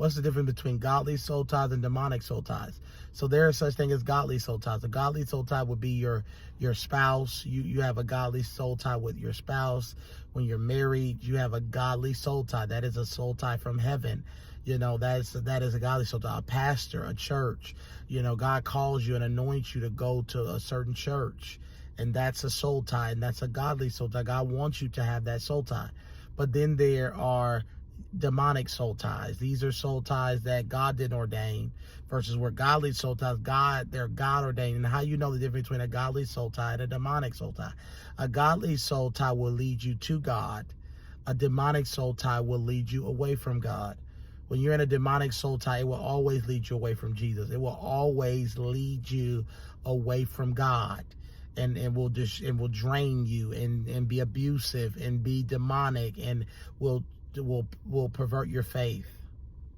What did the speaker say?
What's the difference between godly soul ties and demonic soul ties? So there is such thing as godly soul ties. A godly soul tie would be your spouse. You have a godly soul tie with your spouse. When you're married, you have a godly soul tie. That is a soul tie from heaven. That is a godly soul tie. A pastor, a church. God calls you and anoints you to go to a certain church, and that's a soul tie, and that's a godly soul tie. God wants you to have that soul tie. But then there are demonic soul ties. These are soul ties that God didn't ordain, versus where godly soul ties, they're God ordained. And how you know the difference between a godly soul tie and a demonic soul tie? A godly soul tie will lead you to God. A demonic soul tie will lead you away from God. When you're in a demonic soul tie, it will always lead you away from Jesus. It will always lead you away from God. And will drain you and be abusive and be demonic and will pervert your faith.